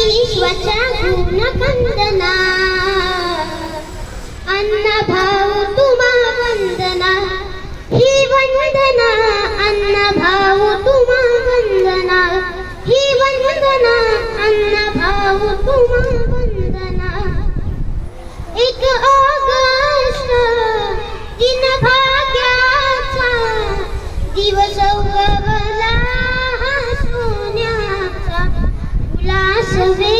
विश्वाच्या गुणवंदना अण्णा भाऊ तुम्हा वंदना ही वंदना अण्णा भाऊ तुम्हा वंदना ही वंदना अण्णा भाऊ तुम्हा वंदना 1 ऑगस्ट दिन भाग्याचा दिवस उगवला सोन्याचा फुलासवे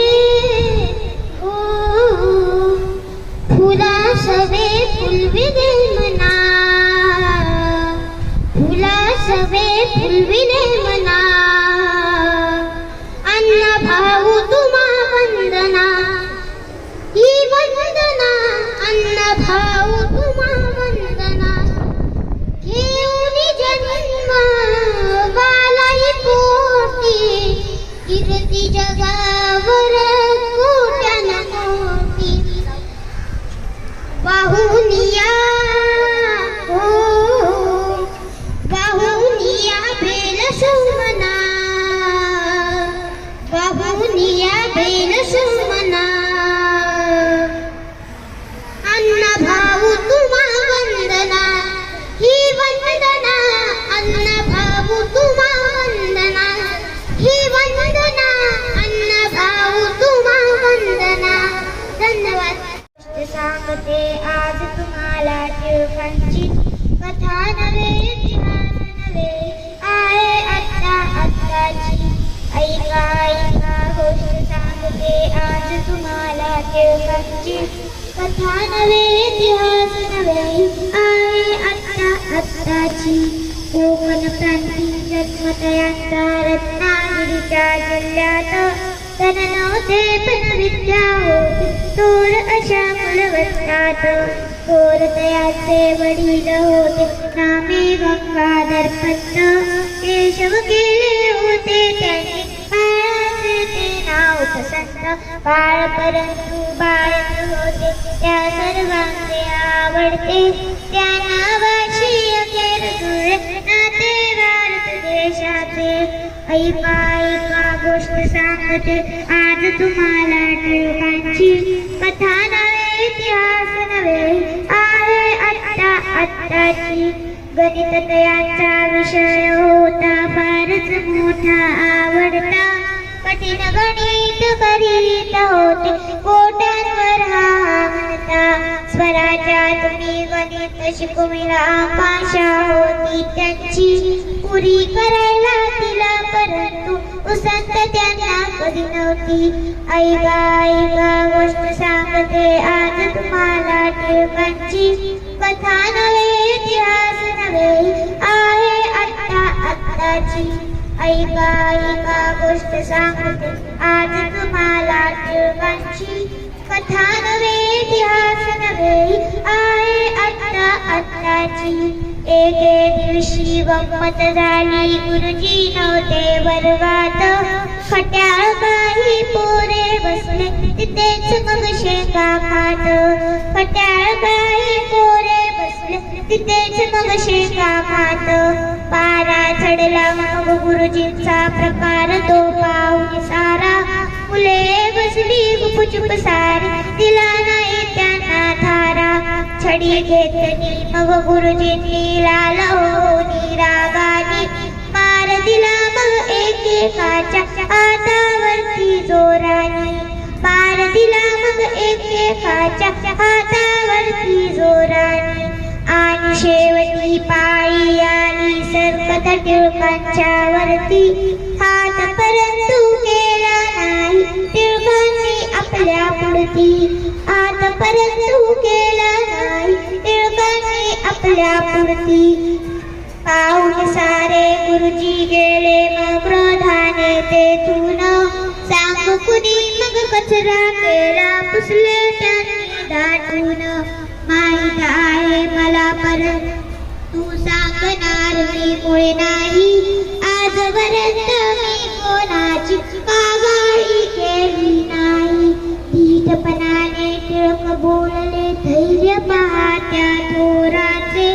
फुलासवे फुलविले मना फुलासवे फुलविले मना अण्णा भाऊ तुम्हा वंदना ही वंदना अण्णा भाऊ तुम्हा वंदना घेऊन जन्म वालाई पोटी कीर्ती जगावर कोट्याना कोटी वाहुनिया वाहुनिया बेल सुमना वाहुनिया बेल सुमना अण्णा भाऊ तुम्हा वंदना ही वंदना अण्णा भाऊ तुम्हा वंदना ही वंदना अण्णा भाऊ तुम्हा वंदना धन्यवाद सांगते आज तुम्हाला टिळकांची कथा नव्हे इतिहास नव्हे आहे आत्ताची ऐका ऐका गोष्ट सांगते आज तुम्हाला टिळकांची कथा नव्हे इतिहास नव्हे आहे आत्ताची कोकण क्रांती जन्मतयांचा रत्नागिरीच्या जिल्ह्यात तन नव्हते पण विद्या होती थोर अशा कुलवंतात थोर तयाचे वडील होते नामे गंगाधर पंत केशव केले होते त्यांनी बाळाचे ते नाव पसंत बाळ परंतु बाळच होते त्या सर्वांचे आवडते त्या नावाशी अखेर जुळे नाते भारत देशाचे ऐका ऐका गोष्ट सांगते आज तुम्हाला टिळकांची कथा नव्हे इतिहास नव्हे आहे आत्ताची गणित तयांचा विषय होता फारच मोठा आवडता कठीण गणित करीत होते कोट्यांवर हा म्हणता स्वराच्या तुम्ही गणित शिकविला आकाशा होती त्यांची पुरी करायला तिला परंतु उसंत त्यांना कधी नव्हती ऐका ऐका गोष्ट सांगते आज तुम्हाला टिळकांची कथा नव्हे इतिहास नव्हे आहे आत्ताची ऐका ऐका गोष्ट सांगते आज तुम्हाला टिळकांची कथा नव्हे इतिहास नव्हे आहे आत्ताची एके दिवशी गंमत झाली गुरुजी नव्हते वर्गात खट्याळ काही पोरे बसले तिथेच मग शेंगा खात खट्याळ काही पोरे बसले तिथेच मग शेंगा खात पारा चढला मग गुरुजींचा प्रकार तो पाहून सारा मुले बसली गुपचुप सारी तिला नाही त्यांना थारा छडी घेतली मग गुरुजींनी लाल होनी रागानी मार दिला मग एकेकाच्या हातावरती जोराने, पार दिला मग एकेकाच्या हातावरती जोराने. आणि शेवटी पाळी आली सरकत टिळकांच्या वरती, हात परंतु केला नाही टिळकांनी आपल्या पुढती, हात परंतु केला नाही टिळकांनी आपल्या पुढती. पाहून सारे गुरुजी गेले मग क्रोधाने तेथून, सांग कुणी मग कचरा केला पुसले त्यांनी दाटून. माहीत आहे मला परंतु सांगणार मी मुळे नाही, आजपर्यंत मी कोणाची कागाळी केली नाही. धीटपणाने टिळक बोलले, धैर्य पहा त्या थोराचे,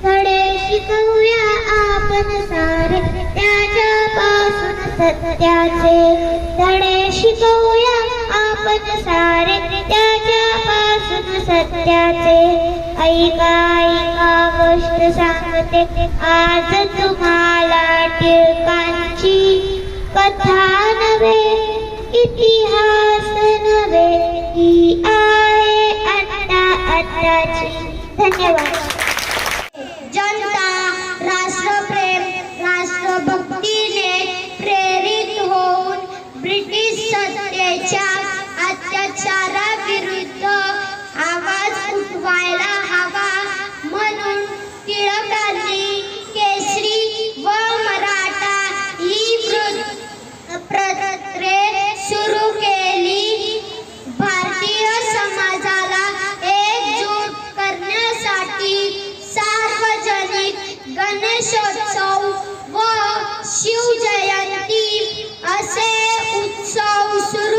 धडे शिकवूया आपण सारे त्याच्यापासून सत्याचे, धडे शिकवूया आपण सारे त्याच्यापासून सत्याचे. ऐका ऐका गोष्ट सांगते आज तुम्हाला टिळकांची, कथा नव्हे इतिहास नव्हे, ही आहे आत्ताची. धन्यवाद. जनता राष्ट्रप्रेम राष्ट्रभक्तीने प्रेरित होऊन ब्रिटिश सत्तेच्या अत्याचाराविरुद्ध आवाज उठवायला हवा म्हणून टिळकांनी केसरी व मराठा ही वृत्तपत्रे सुरू केली. भारतीय समाजाला एकजूट करण्यासाठी सार्वजनिक गणेशोत्सव व शिवजयंती असे उत्सव सुरू